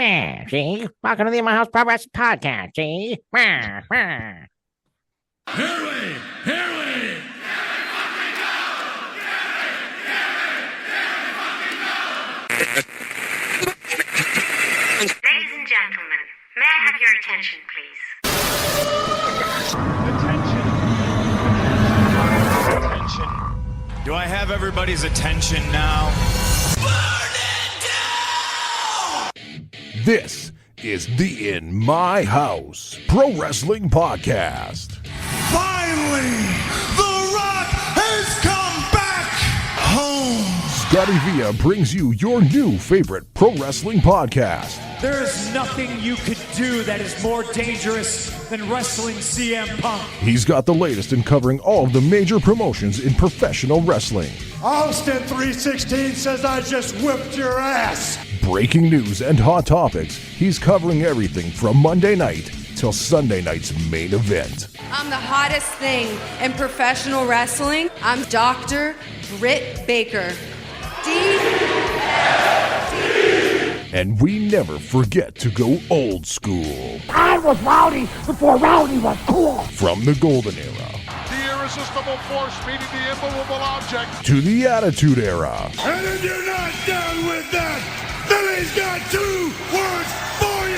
See? Welcome to the In My House Pro Wrestling Podcast, see? Harley! Harley! Ladies and gentlemen, may I have your attention, please? Attention. Do I have everybody's attention now? This is the In My House Pro Wrestling Podcast. Finally, The Rock has come back home. Scotty Villa brings you your new favorite pro wrestling podcast. There is nothing you could do that is more dangerous than wrestling CM Punk. He's got the latest in covering all of the major promotions in professional wrestling. Austin 316 says I just whipped your ass. Breaking news and hot topics, he's covering everything from Monday night till Sunday night's main event. I'm the hottest thing in professional wrestling. I'm Dr. Britt Baker. And we never forget to go old school. I was rowdy before rowdy was cool. From the golden era The irresistible force meeting the immovable object. to the attitude era. And if you're not down with that, then he's got 2 words for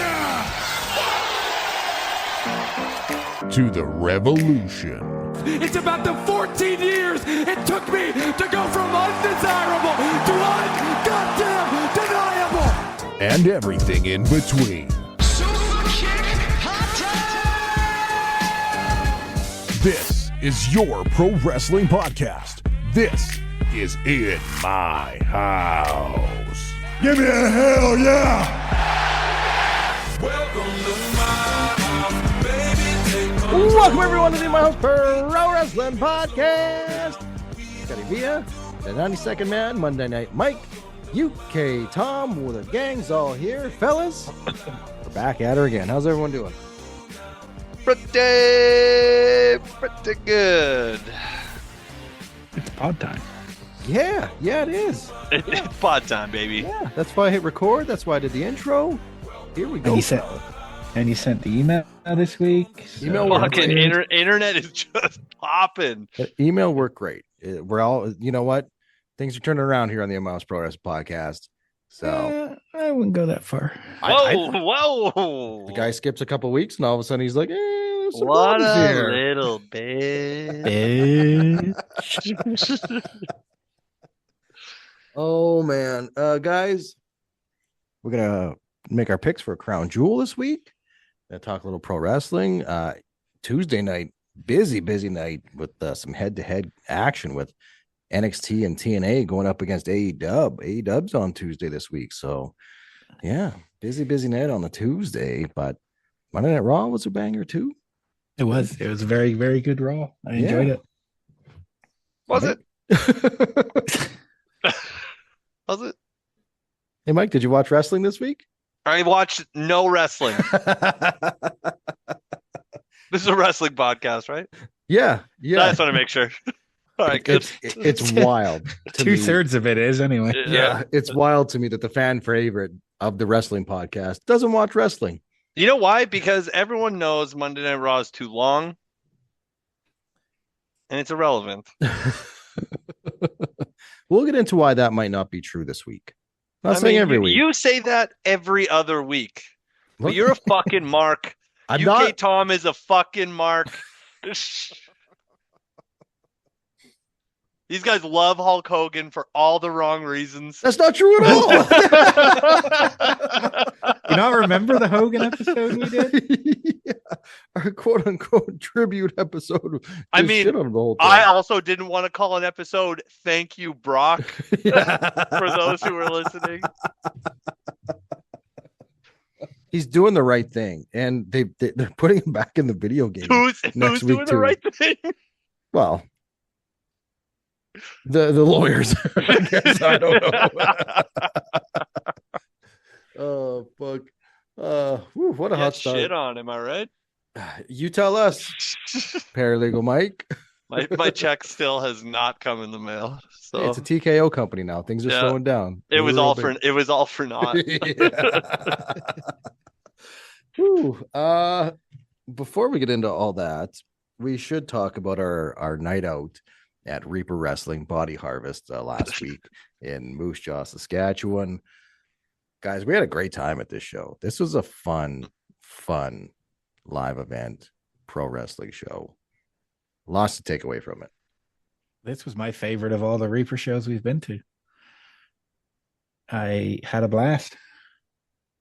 you. To the revolution. It's about the 14 years it took me to go from undesirable to ungoddamn deniable. And everything in between. This is your pro wrestling podcast. This is In My House. Give me a hell yeah. Welcome, everyone, to the In My House Pro Wrestling Podcast. Scotty Villa, the 92nd Man, Monday Night Mike, UK Tom, with the gang's all here. Fellas, we're back at her again. How's everyone doing? Pretty good. It's pod time. Yeah, it is. It's pod time, baby. Yeah, that's why I hit record. That's why I did the intro. Here we go. And you sent the email this week. Email Fucking internet is just popping. Email worked great. We're all, you know what? Things are turning around here on the In My House Pro Wrestling Podcast. So I wouldn't go that far. Whoa. The guy skips a couple weeks, and all of a sudden he's like, some What buttons a here. little bit. Oh man, guys, we're gonna make our picks for Crown Jewel this week. Gonna talk a little pro wrestling. Tuesday night, busy night with some head-to-head action with NXT and TNA going up against AEW. AEW's on Tuesday this week, so yeah, busy night on the Tuesday. But Monday Night Raw was a banger too. It was a very, very good Raw. I enjoyed it. Was it? Was it? Hey Mike, did you watch wrestling this week? I watched no wrestling. This is a wrestling podcast, right? Yeah. I just want to make sure. All right, good. It's wild. to me. 2/3 of it is anyway. Yeah, it's wild to me that the fan favorite of the wrestling podcast doesn't watch wrestling. You know why? Because everyone knows Monday Night Raw is too long. And it's irrelevant. We'll get into why that might not be true this week. Not saying every week. You say that every other week. But Look, you're a fucking mark. I'm UK not. Tom is a fucking mark. These guys love Hulk Hogan for all the wrong reasons. That's not true at all. You not remember the Hogan episode we did? Yeah. Our quote unquote tribute episode. I just mean, shit on the whole thing. I also didn't want to call an episode "Thank You, Brock" for those who were listening. He's doing the right thing, and they're putting him back in the video game. Who's next week doing the too. right thing? Well, the lawyers. I guess. I don't know. Oh fuck! What a hot Get start! shit on, am I right? You tell us, paralegal Mike. My check still has not come in the mail. So Hey, it's a TKO company now. Things are Yeah. slowing down. it was all Big. for naught. Whew. Before we get into all that, we should talk about our night out at Reaper Wrestling Body Harvest last week in Moose Jaw, Saskatchewan. Guys, we had a great time at this show. This was a fun live event, pro wrestling show. Lots to take away from it. This was my favorite of all the Reaper shows we've been to. I had a blast.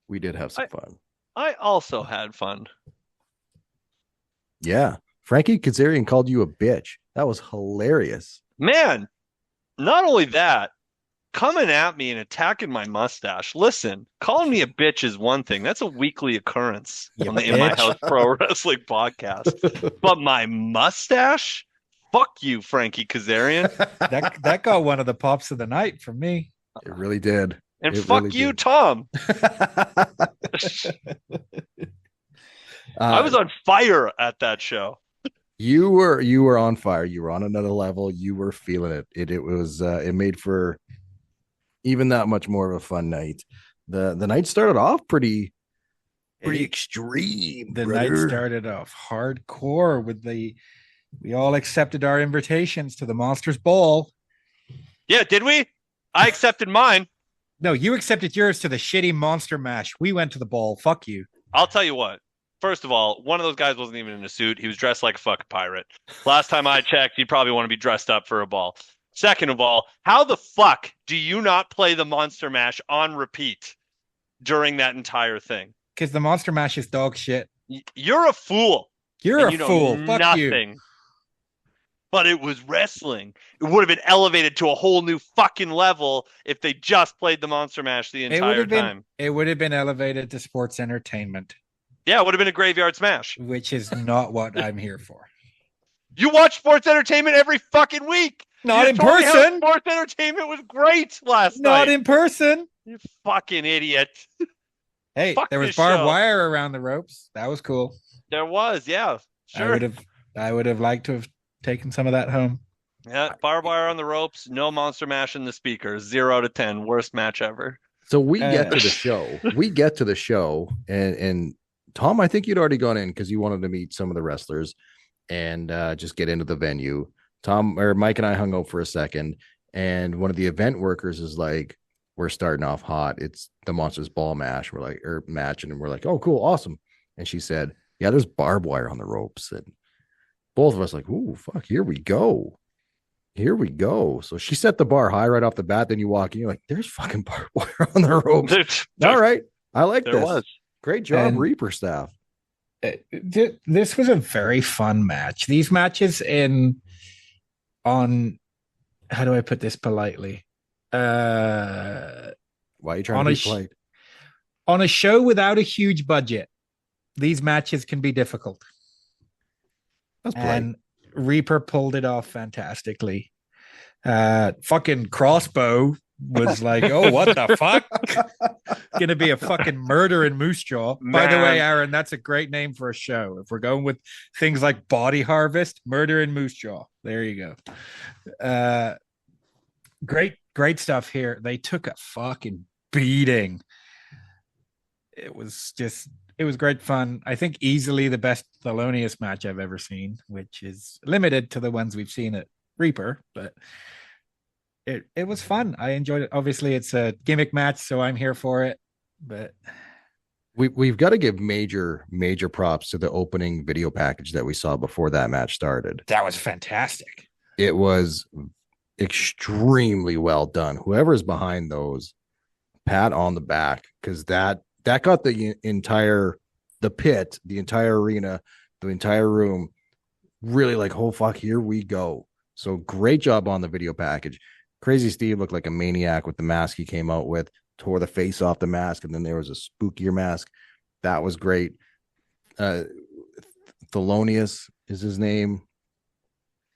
We did have some fun. I also had fun. Yeah. Frankie Kazarian called you a bitch. That was hilarious. Man, not only that, coming at me and attacking my mustache. Listen, calling me a bitch is one thing. That's a weekly occurrence on the In My House Pro Wrestling podcast. But my mustache? Fuck you, Frankie Kazarian. That got one of the pops of the night from me. It really did. And It fuck really you, did. Tom. I was on fire at that show. You were on fire. You were on another level. You were feeling it. It was it made for even that much more of a fun night. The night started off pretty extreme. The brother. night started off hardcore with we all accepted our invitations to the Monsters Ball. Yeah, did we? I accepted mine. No, you accepted yours to the shitty Monster Mash. We went to the ball. Fuck you. I'll tell you what. First of all, one of those guys wasn't even in a suit. He was dressed like a fucking pirate. Last time I checked, you'd probably want to be dressed up for a ball. Second of all, how the fuck do you not play the Monster Mash on repeat during that entire thing? Because the Monster Mash is dog shit. You're a fool. You're and a you know fool. Fuck nothing. you. But it was wrestling. It would have been elevated to a whole new fucking level if they just played the Monster Mash the entire time. It would have been elevated to sports entertainment. Yeah, it would have been a graveyard smash. Which is not what I'm here for. You watch sports entertainment every fucking week. Not You in told me how person. Sports entertainment was great last night. Not in person. You fucking idiot. Hey, Fuck there was this barbed show. wire around the ropes. That was cool. There was, yeah. Sure. I would have liked to have taken some of that home. Yeah, barbed wire on the ropes, no Monster Mash in the speakers. 0 to 10, worst match ever. So we get to the show. We get to the show, and Tom, I think you'd already gone in because you wanted to meet some of the wrestlers and just get into the venue. Tom or Mike and I hung out for a second, and one of the event workers is like, "We're starting off hot. It's the Monsters Ball match." We're like, or match, and we're like, "Oh, cool, awesome." And she said, "Yeah, there's barbed wire on the ropes." And both of us like, "Ooh, fuck, here we go." Here we go. So she set the bar high right off the bat. Then you walk in, you're like, there's fucking barbed wire on the ropes. All right. I like There this. was. Great job, And- Reaper staff. This was a very fun match. These matches on how do I put this politely? Why are you trying On to a be sh- polite? On a show without a huge budget, these matches can be difficult. That's polite. And Reaper pulled it off fantastically. Fucking Crossbow was like, oh, what the fuck? Gonna be a fucking murder in Moose Jaw. By the way, Man. Aaron, that's a great name for a show. If we're going with things like Body Harvest, Murder in Moose Jaw. There you go. Great stuff here. They took a fucking beating. It was great fun. I think easily the best Thelonious match I've ever seen, which is limited to the ones we've seen at Reaper, but it was fun. I enjoyed it. Obviously, it's a gimmick match, so I'm here for it. But We've got to give major props to the opening video package that we saw before that match started. that was fantastic. It was extremely well done. Whoever's behind those, pat on the back, because that got the entire pit, the entire arena, the entire room really like, oh fuck, here we go. So great job on the video package. Crazy Steve looked like a maniac with the mask he came out with, tore the face off the mask, and then there was a spookier mask. That was great. Thelonious is his name.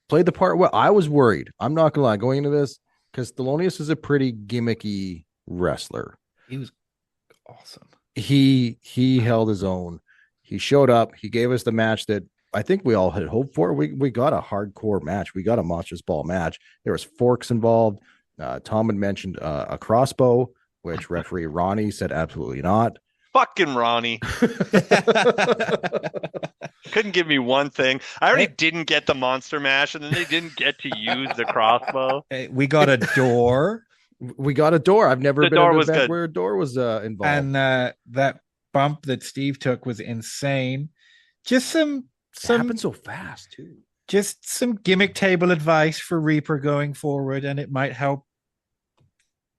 Played the part well. I was worried. I'm not gonna lie, going into this, because Thelonious is a pretty gimmicky wrestler. He was awesome. He held his own. He showed up. He gave us the match that I think we all had hoped for. We got a hardcore match. We got a monstrous ball match. There was forks involved. Tom had mentioned a crossbow, which referee Ronnie said absolutely not. Fucking Ronnie. Couldn't give me one thing. I already didn't get the monster mash, and then they didn't get to use the crossbow. We got a door. We got a door. I've never The been door at an was event good. where a door was involved. And that bump that Steve took was insane. Just It happened so fast too. just some gimmick table advice for Reaper going forward, and it might help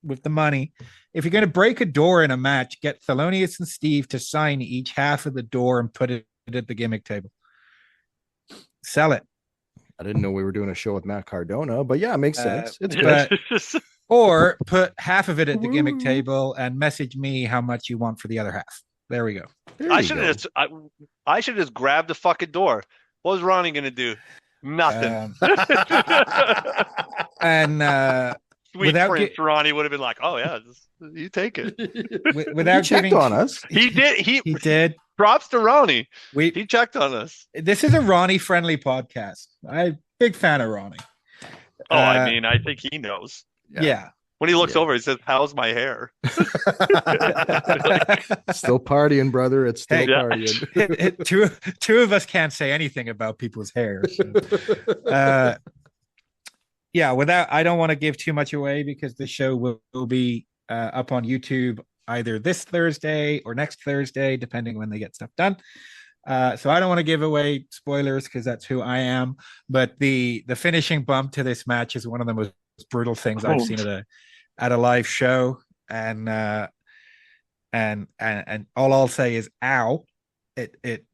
with the money. If you're going to break a door in a match, get Thelonious and Steve to sign each half of the door and put it at the gimmick table. Sell it. I didn't know we were doing a show with Matt Cardona, but yeah, it makes sense. It's good. But, or put half of it at the gimmick table and message me how much you want for the other half. There we go. I should have just grabbed the fucking door. What was Ronnie gonna do? Nothing. And Sweet without Prince Ronnie would have been like, "Oh yeah, you take it." without He checked giving on us. He did. he did. Props to Ronnie. We He checked on us. this is a Ronnie friendly podcast. I'm big fan of Ronnie. Oh, I mean, I think he knows. Yeah. When he looks over, he says, "How's my hair?" Still partying, brother. It's still Hey, yeah. partying. Two of us can't say anything about people's hair. So. Yeah, I don't want to give too much away because the show will be up on YouTube either this Thursday or next Thursday, depending when they get stuff done. So I don't want to give away spoilers because that's who I am. But the finishing bump to this match is one of the most brutal things I've seen at a live show. And all I'll say is, ow! It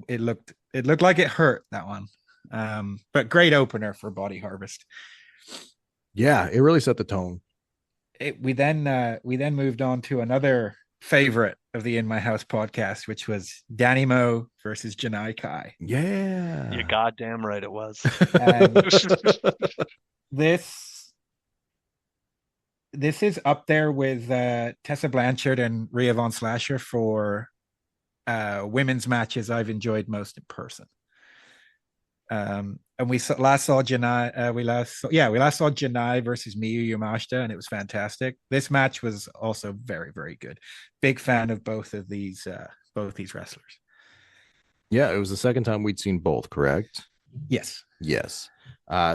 looked like it hurt, that one. But great opener for Body Harvest. Yeah, it really set the tone. We then moved on to another favorite of the In My House podcast, which was Danny Moe versus Janai Kai. Yeah. You're goddamn right it was. This is up there with Tessa Blanchard and Rhea Von Slasher for women's matches I've enjoyed most in person. And we last saw Janai. We last saw Janai versus Miyu Yamashita, and it was fantastic. This match was also very, very good. Big fan of both these wrestlers. Yeah, it was the second time we'd seen both, correct? Yes. Yes.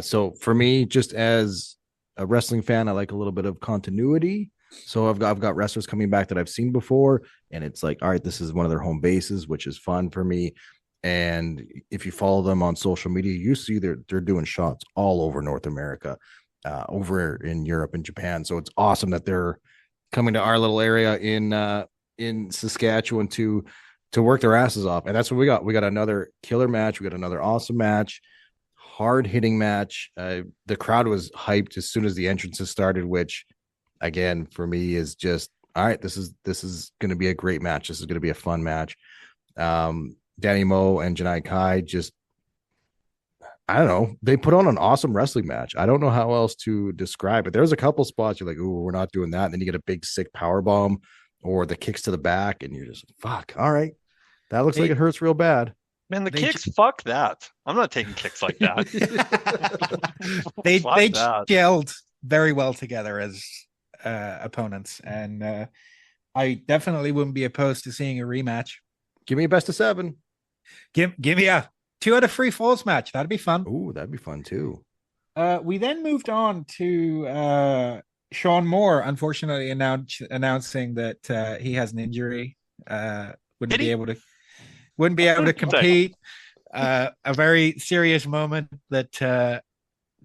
So for me, just as a wrestling fan, I like a little bit of continuity. So I've got wrestlers coming back that I've seen before, and it's like, all right, this is one of their home bases, which is fun for me. And if you follow them on social media, you see they're doing shots all over North America, over in Europe and Japan. So it's awesome that they're coming to our little area in Saskatchewan to work their asses off. And that's what we got. We got another killer match. We got another awesome match, hard hitting match. The crowd was hyped as soon as the entrances started, which again for me is just, all right, this is going to be a great match. This is going to be a fun match. Danny Moe and Janai Kai just, I don't know, they put on an awesome wrestling match. I don't know how else to describe it. There's a couple spots you're like, ooh, we're not doing that. And then you get a big sick power bomb or the kicks to the back, and you're just, fuck, all right, that looks like it hurts real bad. Man, the kicks, fuck that. I'm not taking kicks like that. they Fuck that. gelled very well together as opponents, and I definitely wouldn't be opposed to seeing a rematch. Give me a best of 7. Give me a 2 out of 3 falls match. That'd be fun. Ooh, that'd be fun too. We then moved on to Sean Moore, unfortunately announcing that he has an injury. Wouldn't be able to compete. A very serious moment that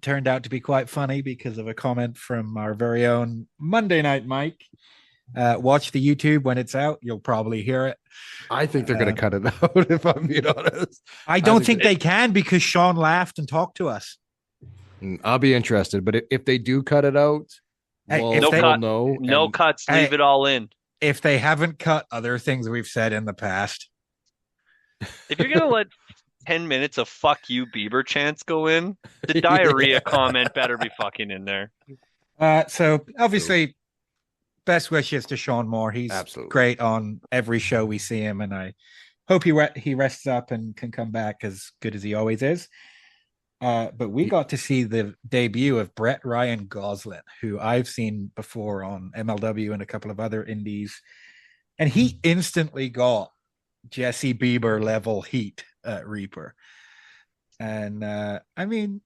turned out to be quite funny because of a comment from our very own Monday Night Mike. Watch the YouTube when it's out. You'll probably hear it. I think they're going to cut it out, if I'm being honest. I don't think they can because Sean laughed and talked to us. I'll be interested, but if they do cut it out, Hey, we'll know. No cuts. Leave it all in. If they haven't cut other things we've said in the past. If you're gonna let 10 minutes of "fuck you" Bieber chants go in, the diarrhea comment better be fucking in there. So obviously, best wishes to Sean Moore. He's Absolutely great on every show we see him, and I Hope he rests up and can come back as good as he always is. But we got to see the debut of Brett Ryan Goslin, who I've seen before on MLW and a couple of other indies. And he instantly got Jesse Bieber level heat at Reaper. And I mean,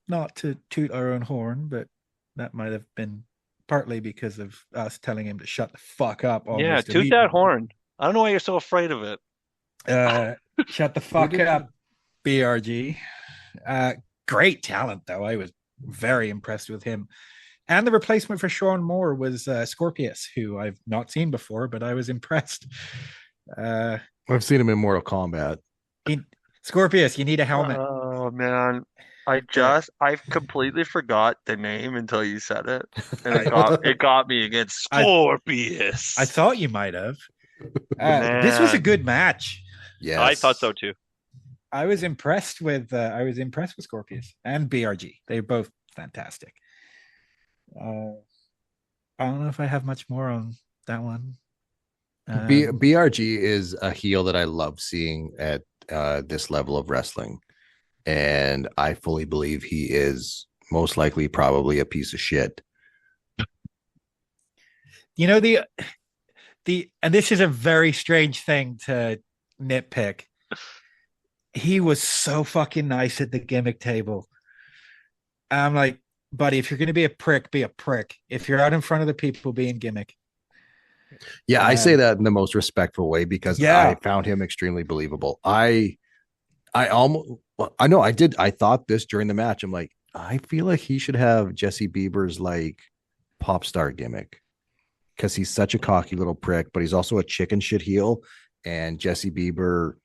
not to toot our own horn, but that might have been partly because of us telling him to shut the fuck up. Yeah, toot that horn. I don't know why you're so afraid of it. Shut the fuck up, BRG. Great talent, though. I was very impressed with him. And the replacement for Sean Moore was Scorpius, who I've not seen before, but I was impressed. I've seen him in Mortal Kombat. Scorpius, you need a helmet. Oh, man. I completely forgot the name until you said it. And it got me against Scorpius. I thought you might have. This was a good match. Yeah, I thought so too. I was impressed with Scorpius and BRG. They're both fantastic. I don't know if I have much more on that one. BRG is a heel that I love seeing at this level of wrestling, and I fully believe he is most likely probably a piece of shit. You know, and this is a very strange thing to nitpick. He was so fucking nice at the gimmick table. I'm like, buddy, if you're going to be a prick, be a prick. If you're out in front of the people, being gimmick. Yeah, I say that in the most respectful way because I found him extremely believable. I thought this during the match. I'm like, I feel like he should have Jesse Bieber's like pop star gimmick because he's such a cocky little prick, but he's also a chicken shit heel. And Jesse Bieber,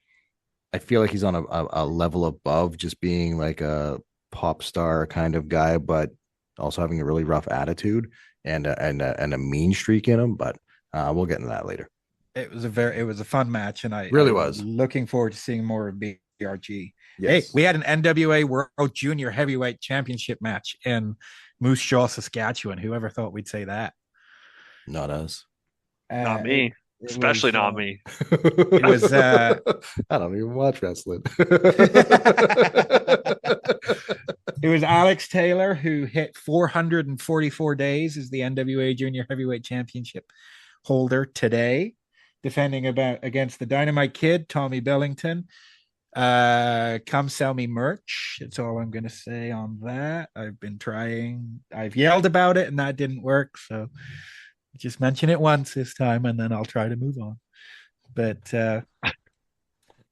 I feel like he's on a level above just being like a pop star kind of guy, but also having a really rough attitude and a mean streak in him. But we'll get into that later. It was a fun match, and I was looking forward to seeing more of BRG. Yes. Hey, we had an NWA World Junior Heavyweight Championship match in Moose Jaw, Saskatchewan. Whoever thought we'd say that? Not us. Not me. Especially not me. It was I don't even watch wrestling. It was Alex Taylor who hit 444 days as the NWA Junior Heavyweight Championship holder today, defending against the Dynamite Kid, Tommy Billington. Come sell me merch. That's all I'm gonna say on that. I've been trying. I've yelled about it and that didn't work, so just mention it once this time, and then I'll try to move on. But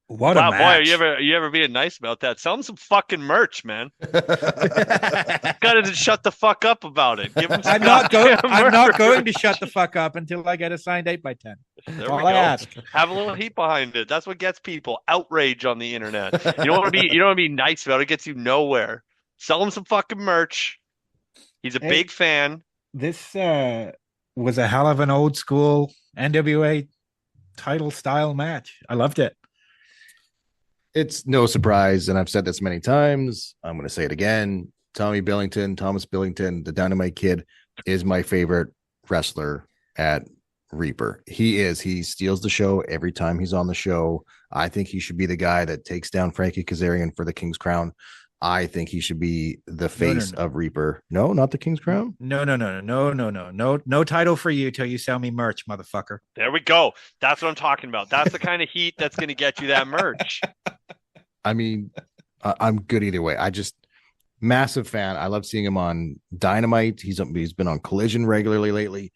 what a match. Boy, are you ever being nice about that? Sell him some fucking merch, man. Gotta just shut the fuck up about it. Give him I'm not going to shut the fuck up until I get a signed 8x10. There we go. I ask. Have a little heat behind it. That's what gets people outrage on the internet. You don't want to be nice about it. It gets you nowhere. Sell him some fucking merch. He's a big fan. This was a hell of an old school NWA title style match. I loved it. It's no surprise, and I've said this many times. I'm going to say it again. Thomas Billington, the Dynamite Kid, is my favorite wrestler at Reaper. He steals the show every time he's on the show. I think he should be the guy that takes down Frankie Kazarian for the King's Crown. I think he should be the face of Reaper. No, not the King's Crown. No. No title for you till you sell me merch, motherfucker. There we go. That's what I'm talking about. That's the kind of heat that's going to get you that merch. I mean, I'm good either way. Massive fan. I love seeing him on Dynamite. He's been on Collision regularly lately.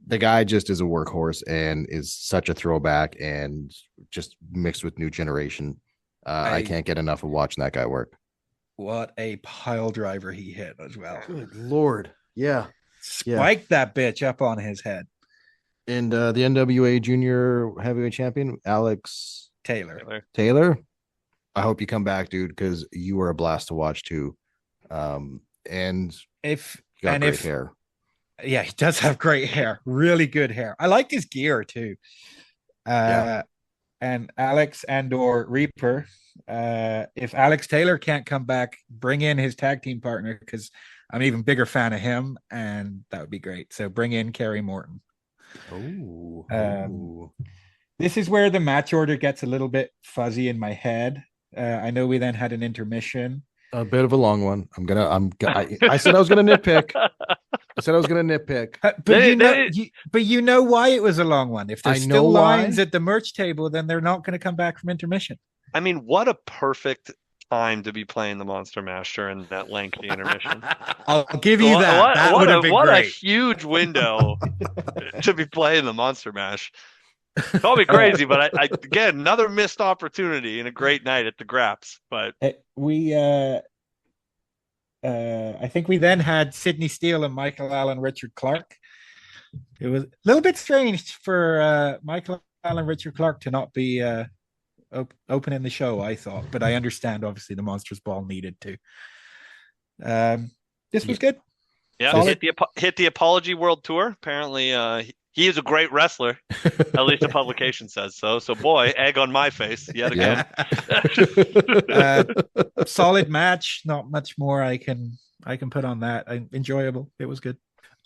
The guy just is a workhorse and is such a throwback and just mixed with new generation. I can't get enough of watching that guy work. What a pile driver he hit as well. Good Lord. Yeah. Spiked that bitch up on his head. And the NWA Junior Heavyweight Champion, Alex Taylor. I hope you come back, dude, because you were a blast to watch too. And if you got great hair. Yeah, he does have great hair. Really good hair. I liked his gear too. And Alex or Reaper, if Alex Taylor can't come back, bring in his tag team partner, because I'm an even bigger fan of him, and that would be great. So bring in Kerry Morton. This is where the match order gets a little bit fuzzy in my head. I know we then had an intermission. A bit of a long one. I said I was gonna nitpick. But you know why it was a long one. If there's I know still why. lines at the merch table, then they're not going to come back from intermission. I mean, what a perfect time to be playing the Monster Mash during that lengthy intermission. I'll give you that. That would have been what great. a huge window to be playing the Monster Mash. Call me crazy, but I again, another missed opportunity and a great night at the Graps. But I think we then had Sidney Steele and Michael Allen, Richard Clark. It was a little bit strange for Michael Allen, Richard Clark to not be opening the show, I thought, but I understand obviously the Monsters Ball needed to. This was good. Yeah, hit the Apology World Tour. Apparently, he is a great wrestler. At least the publication says so. So, boy, egg on my face yet again. Solid match. Not much more I can put on that. Enjoyable. It was good.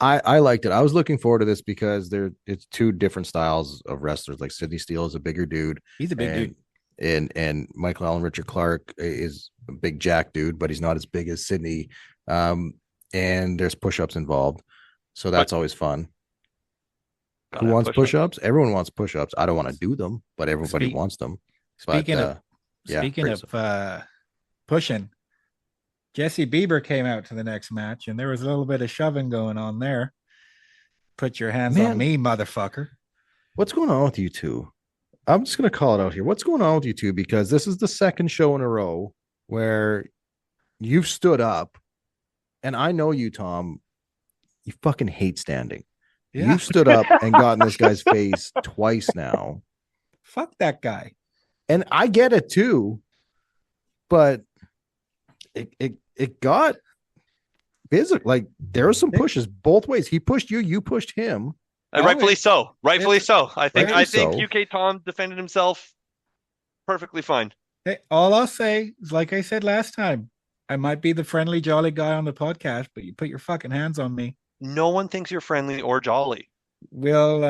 I liked it. I was looking forward to this because it's two different styles of wrestlers. Like Sidney Steele is a bigger dude. He's a big dude. And Michael Allen, Richard Clark is a big jack dude, but he's not as big as Sidney. And there's push-ups involved, so that's always fun. Who wants push-ups? Everyone wants push-ups. I don't want to do them, but everybody wants them. Speaking of pushing, Jesse Bieber came out to the next match, and there was a little bit of shoving going on there. Put your hands on me, motherfucker. What's going on with you two? I'm just going to call it out here. What's going on with you two? Because this is the second show in a row where you've stood up, and I know you, Tom, you fucking hate standing. Yeah. You've stood up and gotten this guy's face twice now. Fuck that guy. And I get it too, but it got physical. Like there were some pushes both ways. He pushed you, you pushed him. Rightfully so. I think UK Tom defended himself perfectly fine. Hey, all I'll say is, like I said last time, I might be the friendly, jolly guy on the podcast, but you put your fucking hands on me. No one thinks you're friendly or jolly. We'll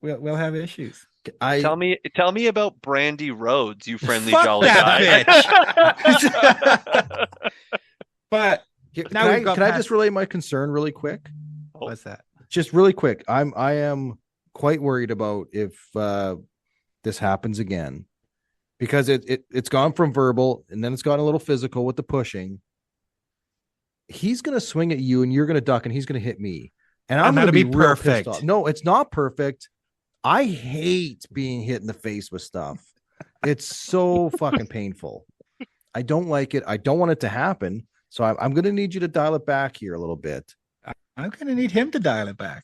have issues. Tell me about Brandy Rhodes, you friendly, jolly guy. But now can I just relay my concern really quick? What's that? Just really quick. I am quite worried about if this happens again, because it's gone from verbal and then it's gotten a little physical with the pushing. He's going to swing at you and you're going to duck and he's going to hit me. And I'm going to be perfect. No, it's not perfect. I hate being hit in the face with stuff. It's so fucking painful. I don't like it. I don't want it to happen. So I'm going to need you to dial it back here a little bit. I'm going to need him to dial it back.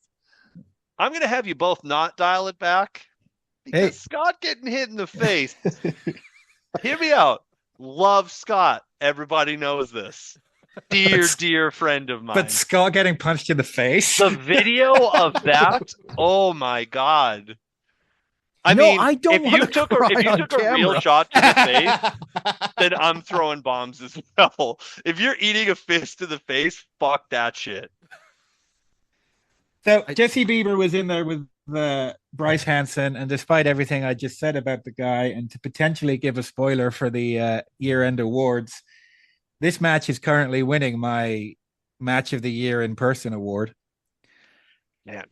I'm going to have you both not dial it back. Because Scott getting hit in the face. Hear me out. Love Scott. Everybody knows this. Dear friend of mine. But Scott getting punched in the face. The video of that. Oh my God. I mean, if you took a real shot to the face, then I'm throwing bombs as well. If you're eating a fist to the face, fuck that shit. So Jesse Bieber was in there with Bryce Hansen, and despite everything I just said about the guy, and to potentially give a spoiler for the year-end awards, this match is currently winning my Match of the Year in Person award. Man,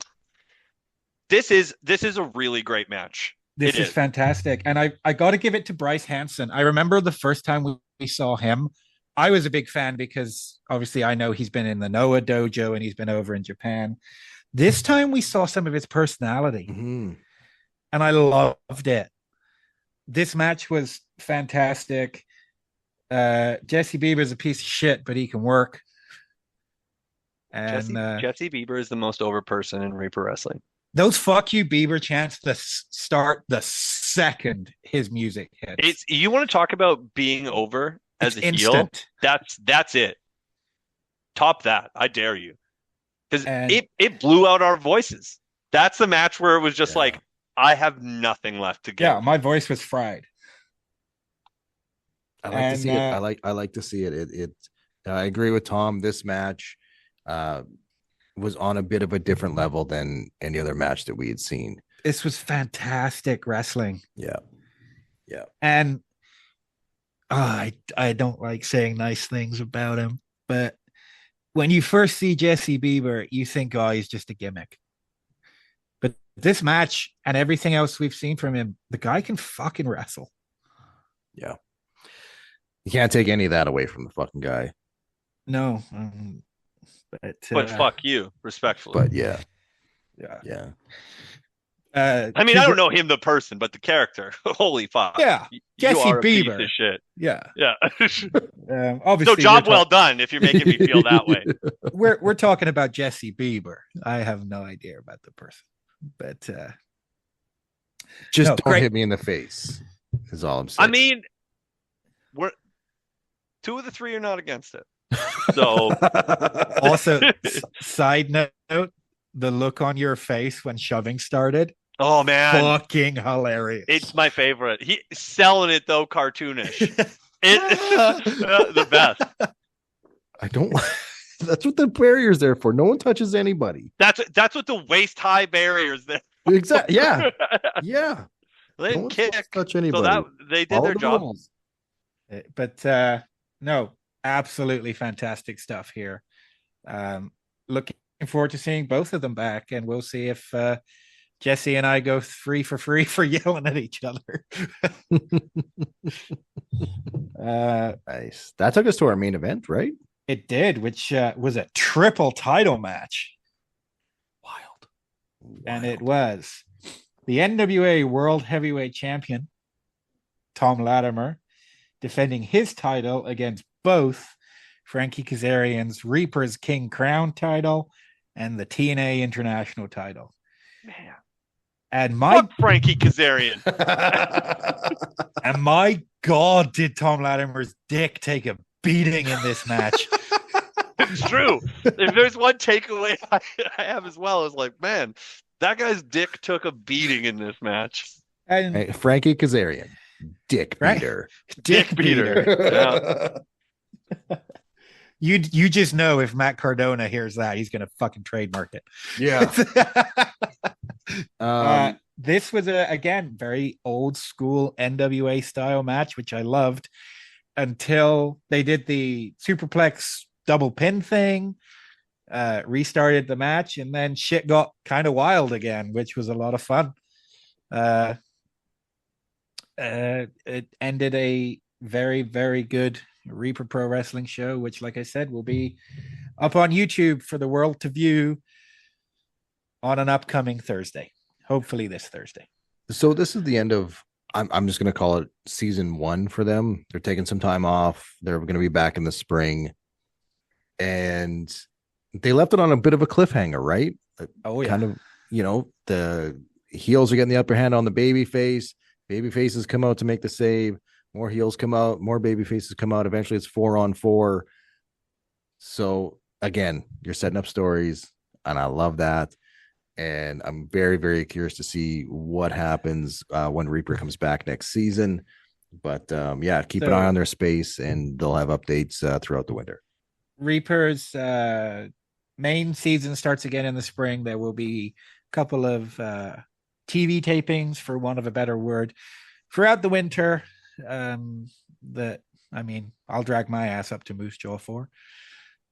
this is a really great match. This is fantastic, and I got to give it to Bryce Hansen. I remember the first time we saw him, I was a big fan because obviously I know he's been in the Noah dojo and he's been over in Japan. This time we saw some of his personality, and I loved it. This match was fantastic. Jesse Bieber is a piece of shit, but he can work. And Jesse Bieber is the most over person in Reaper Wrestling. Those "fuck you, Bieber" chants to start the second his music hits. You want to talk about being over as a heel? That's it. Top that. I dare you. Because it blew out our voices. That's the match where it was just like, I have nothing left to give. Yeah, my voice was fried. I like to see it. I like to see it. I agree with Tom. This match was on a bit of a different level than any other match that we had seen. This was fantastic wrestling. Yeah. And I don't like saying nice things about him, but when you first see Jesse Bieber, you think, oh, he's just a gimmick. But this match and everything else we've seen from him, the guy can fucking wrestle. Yeah. You can't take any of that away from the fucking guy. No. But fuck you, respectfully. But yeah. I mean, I don't know him the person, but the character. Holy fuck! Yeah, Jesse you are Bieber. A piece of shit. Yeah. So Obviously, job well done if you're making me feel that way. We're talking about Jesse Bieber. I have no idea about the person, but just don't hit me in the face. Is all I'm saying. I mean, we're 2 of the 3 are not against it. So, also, side note. The look on your face when shoving started. Oh man, fucking hilarious! It's my favorite. He selling it though, cartoonish. The best. I don't. That's what the barrier's there for. No one touches anybody. That's what the waist high barriers there. Exactly. Yeah. Yeah. They didn't touch anybody. So they did their job. But no, absolutely fantastic stuff here. Looking forward to seeing both of them back, and we'll see if Jesse and I go 3 for free for yelling at each other. Nice. That took us to our main event, right? It did, which was a triple title match. Wild. And it was the NWA World Heavyweight Champion, Tom Latimer, defending his title against both Frankie Kazarian's Reaper's King Crown title and the TNA International title. Man. And fuck Frankie Kazarian. And my God, did Tom Latimer's dick take a beating in this match. It's true. If there's one takeaway I have as well, is like, man, that guy's dick took a beating in this match. And hey, Frankie Kazarian, dick beater. Dick beater. Yeah. You just know if Matt Cardona hears that, he's going to fucking trademark it. Yeah. This was again, very old school NWA style match, which I loved until they did the superplex double pin thing, restarted the match, and then shit got kind of wild again, which was a lot of fun. It ended a very, very good Reaper Pro Wrestling show, which, like I said, will be up on YouTube for the world to view on an upcoming Thursday, hopefully this Thursday. So this is the end of, I'm just going to call it season 1 for them. They're taking some time off. They're going to be back in the spring, and they left it on a bit of a cliffhanger, right? Oh yeah. Kind of, the heels are getting the upper hand on the baby face. Baby faces come out to make the save. More heels come out, more baby faces come out. Eventually it's 4-on-4. So again, you're setting up stories, and I love that. And I'm very, very curious to see what happens when Reaper comes back next season. But keep an eye on their space, and they'll have updates throughout the winter. Reaper's main season starts again in the spring. There will be a couple of TV tapings, for want of a better word, throughout the winter. I'll drag my ass up to Moose Jaw for.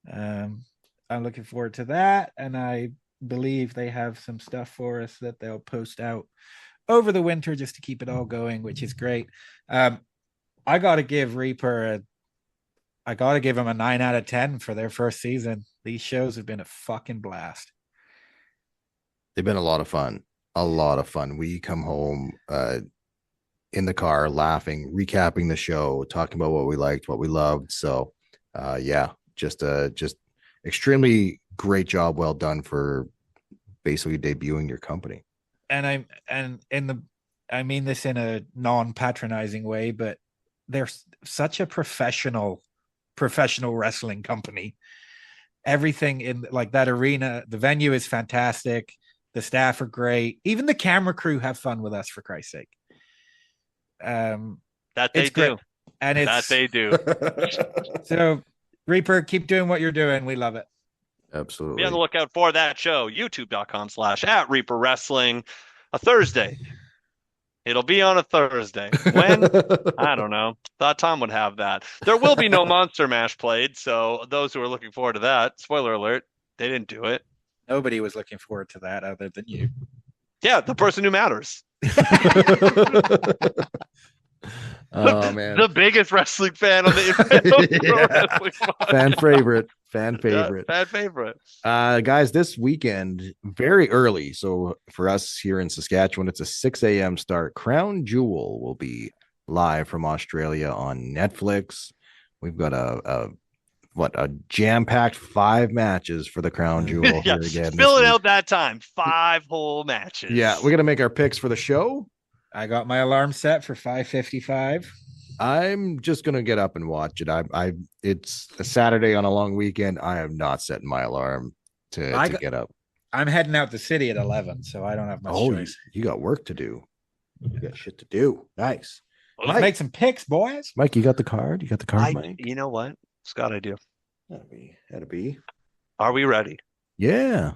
I'm looking forward to that, and I believe they have some stuff for us that they'll post out over the winter just to keep it all going, which is great. I gotta give Reaper I gotta give them a 9 out of 10 for their first season. These shows have been a fucking blast. They've been a lot of fun. We come home in the car laughing, recapping the show, talking about what we liked, what we loved. So just extremely great job, well done for basically debuting your company. And I mean this in a non-patronizing way, but they're such a professional wrestling company. Everything in like that arena, the venue is fantastic. The staff are great. Even the camera crew have fun with us, for Christ's sake. That they do. And that they do. So Reaper, keep doing what you're doing. We love it. Absolutely. Be on the lookout for that show. YouTube.com/@Reaper Wrestling. A Thursday. It'll be on a Thursday. When? I don't know. Thought Tom would have that. There will be no Monster Mash played, so those who are looking forward to that, spoiler alert, they didn't do it. Nobody was looking forward to that other than you. Yeah, the person who matters. Oh man, The biggest wrestling fan on the internet. fan favorite. Fan favorite. Fan favorite. Guys, this weekend, very early. So for us here in Saskatchewan, it's a 6 a.m. start. Crown Jewel will be live from Australia on Netflix. We've got a jam-packed 5 matches for the Crown Jewel here again. Filling out that time. 5 whole matches. Yeah, we're gonna make our picks for the show. I got my alarm set for 5:55. I'm just gonna get up and watch it. It's a Saturday on a long weekend. I am not setting my alarm to get up. I'm heading out the city at 11, so I don't have much choice. You got work to do. You got shit to do. Nice. Let's make some picks, boys. Mike, you got the card? You got the card, Mike? You know what? Scott, I do. That'd be. Are we ready? Yeah.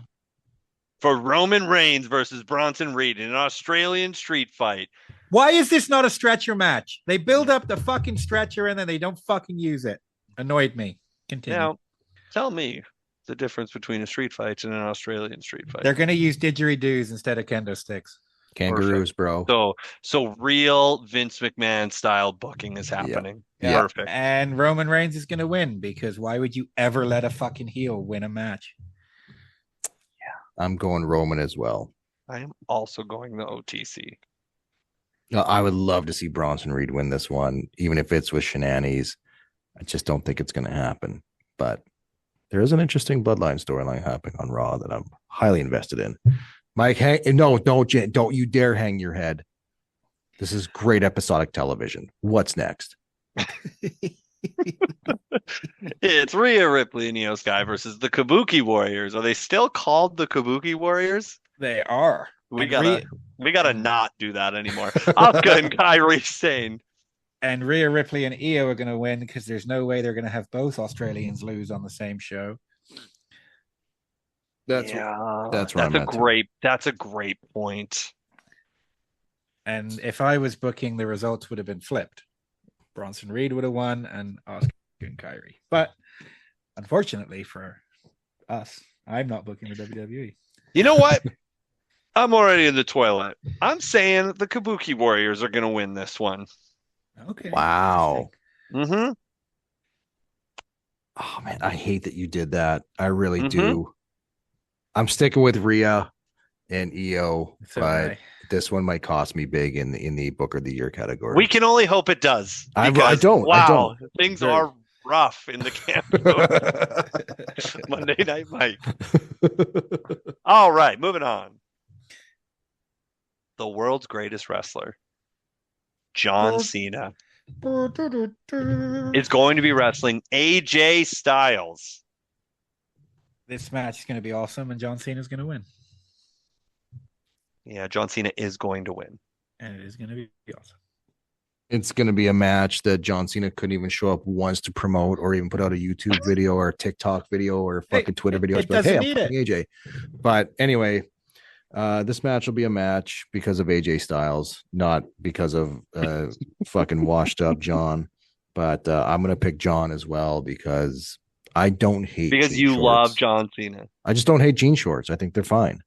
For Roman Reigns versus Bronson Reed in an Australian street fight. Why is this not a stretcher match? They build up the fucking stretcher and then they don't fucking use it. Annoyed me. Continue. Now, tell me the difference between a street fight and an Australian street fight. They're going to use didgeridoos instead of kendo sticks. Kangaroos, bro. So real Vince McMahon style booking is happening. Yeah. Perfect. And Roman Reigns is going to win because why would you ever let a fucking heel win a match? I'm going Roman as well. I am also going the OTC. I would love to see Bronson Reed win this one, even if it's with shenanigans. I just don't think it's going to happen. But there is an interesting bloodline storyline happening on Raw that I'm highly invested in. Mike, don't you dare hang your head. This is great episodic television. What's next? It's Rhea Ripley and Io Sky versus the Kabuki Warriors. Are they still called the Kabuki Warriors? They are. We gotta not do that anymore. Asuka and Kairi Sane. And Rhea Ripley and Io are going to win because there's no way they're going to have both Australians lose on the same show. That's a great point. And if I was booking, the results would have been flipped. Bronson Reed would have won and Asuka and Kairi. But unfortunately for us, I'm not booking the WWE. You know what? I'm already in the toilet. I'm saying the Kabuki Warriors are going to win this one. Okay. Wow. Mm-hmm. Oh, man, I hate that you did that. I really do. I'm sticking with Rhea and Io, but this one might cost me big in the Booker of the Year category. We can only hope it does. I don't. Wow, I don't. Things are rough in the camp. Monday Night Mike. All right, moving on. The world's greatest wrestler, John Cena, is going to be wrestling AJ Styles. This match is going to be awesome, and John Cena is going to win. Yeah, John Cena is going to win. And it is going to be awesome. It's going to be a match that John Cena couldn't even show up once to promote or even put out a YouTube video or a TikTok video or a fucking Twitter video. It doesn't need it. AJ. But anyway, this match will be a match because of AJ Styles, not because of fucking washed up John. But I'm going to pick John as well because I don't hate because you shorts. love John Cena. I just don't hate jean shorts. I think they're fine.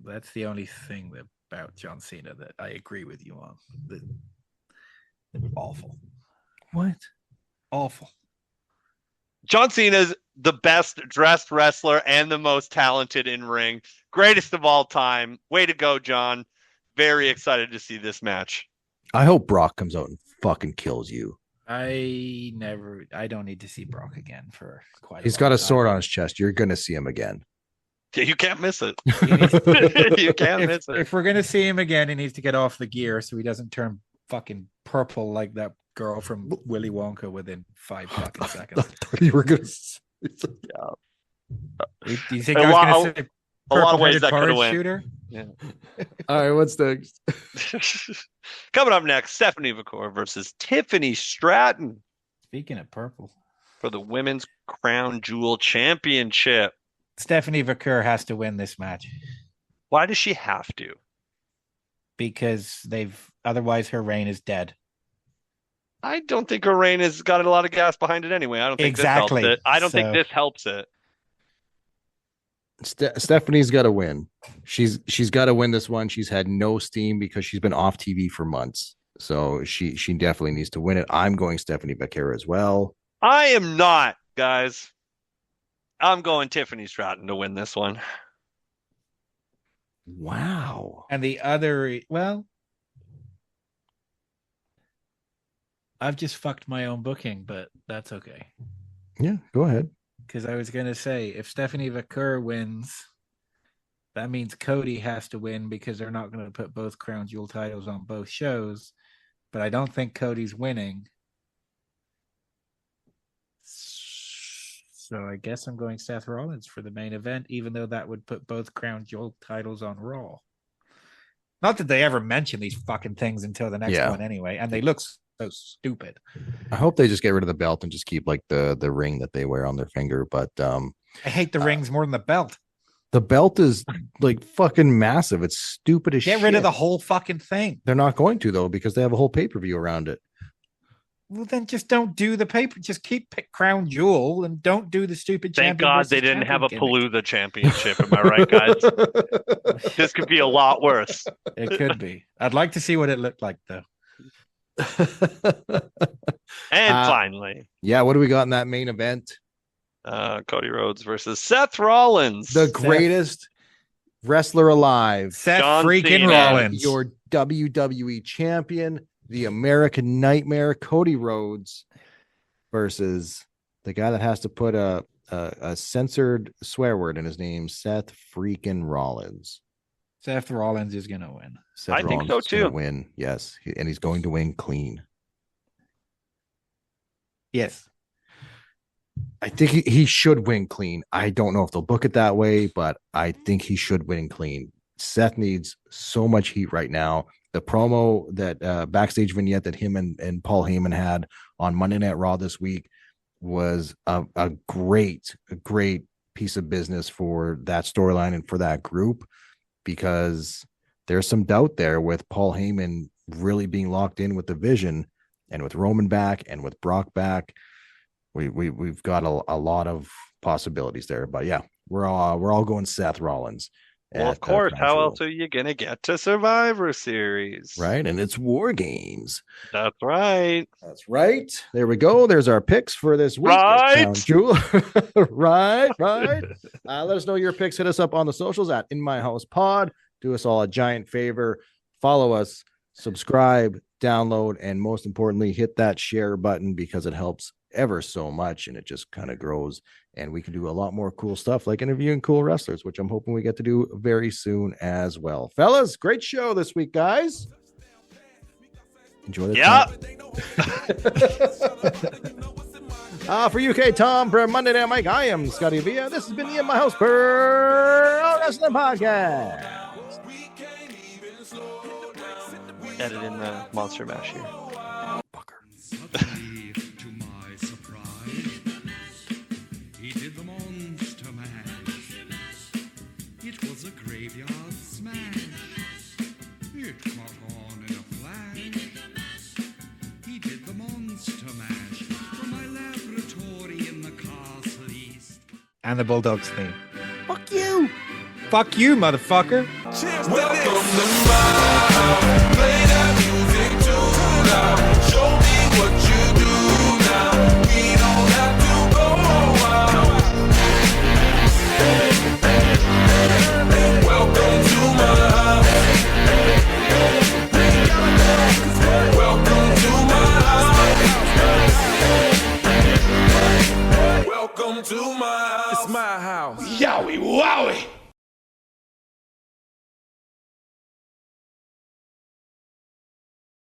That's the only thing about John Cena that I agree with you on. Awful. What? Awful. John Cena's the best dressed wrestler and the most talented in ring. Greatest of all time. Way to go, John. Very excited to see this match. I hope Brock comes out and fucking kills you. I don't need to see Brock again for quite He's got a sword on his chest. You're going to see him again. You can't miss it. You can't miss it. If we're going to see him again, he needs to get off the gear so he doesn't turn fucking purple like that girl from Willy Wonka within 5 fucking seconds. You were going to Do you think I was going to say a lot of ways that could have went. Shooter? Yeah. All right, what's next? Coming up next, Stephanie McCoy versus Tiffany Stratton. Speaking of purple. For the Women's Crown Jewel Championship. Stephanie Vaquer has to win this match. Why does she have to? Because otherwise her reign is dead. I don't think her reign has got a lot of gas behind it anyway. I don't think Exactly. this helps it. I don't think this helps it. Stephanie's got to win. She's got to win this one. She's had no steam because she's been off TV for months. So she definitely needs to win it. I'm going Stephanie Becerra as well. I am not, guys. I'm going Tiffany Stratton to win this one. Wow. And the other, well, I've just fucked my own booking, but that's okay. Yeah, go ahead. Because I was going to say, if Stephanie Becerra wins, that means Cody has to win because they're not going to put both Crown Jewel titles on both shows. But I don't think Cody's winning. So I guess I'm going Seth Rollins for the main event, even though that would put both Crown Jewel titles on Raw. Not that they ever mention these fucking things until the next one anyway, and they look so stupid. I hope they just get rid of the belt and just keep like the ring that they wear on their finger. But I hate the rings more than the belt. The belt is like fucking massive. It's stupid as shit. Get rid of the whole fucking thing. They're not going to though because they have a whole pay-per-view around it. Well, then just don't do the paper. Just keep Crown Jewel and don't do the stupid. Thank God they didn't have a Palooza championship. Am I right, guys? This could be a lot worse. It could be. I'd like to see what it looked like, though. And finally, what do we got in that main event? Cody Rhodes versus Seth Rollins, the greatest wrestler alive. Seth freaking Rollins, your WWE champion. The American Nightmare, Cody Rhodes, versus the guy that has to put a censored swear word in his name, Seth freaking Rollins. Seth Rollins is going to win. Seth Rollins think so too. Win, yes, and he's going to win clean. Yes, I think he should win clean. I don't know if they'll book it that way, but I think he should win clean. Seth needs so much heat right now. The promo that backstage vignette that him and Paul Heyman had on Monday Night Raw this week was a great piece of business for that storyline and for that group, because there's some doubt there with Paul Heyman really being locked in with the Vision, and with Roman back and with Brock back, we've got a lot of possibilities there. But yeah, we're all going Seth Rollins. Well, of course. How else are you going to get to Survivor Series? Right. And it's War Games. That's right. That's right. There we go. There's our picks for this week. Right. right. Let us know your picks. Hit us up on the socials at In My House Pod. Do us all a giant favor. Follow us, subscribe, download, and most importantly, hit that share button because it helps ever so much and it just kind of grows, and we can do a lot more cool stuff like interviewing cool wrestlers, which I'm hoping we get to do very soon as well. Fellas, great show this week, guys. Enjoy the time. For UK Tom, for Monday Night Mike, I am Scotty Villa. This has been the In My House Pro Wrestling Podcast. Edit in the Monster Mash here. And the Bulldogs theme. Fuck you. Fuck you, motherfucker. Welcome to my house. Play that music too loud. Show me what you do now. We don't have to go out. Welcome to my house. Welcome to my house. Welcome to my house. It's my house. Yowie wowie.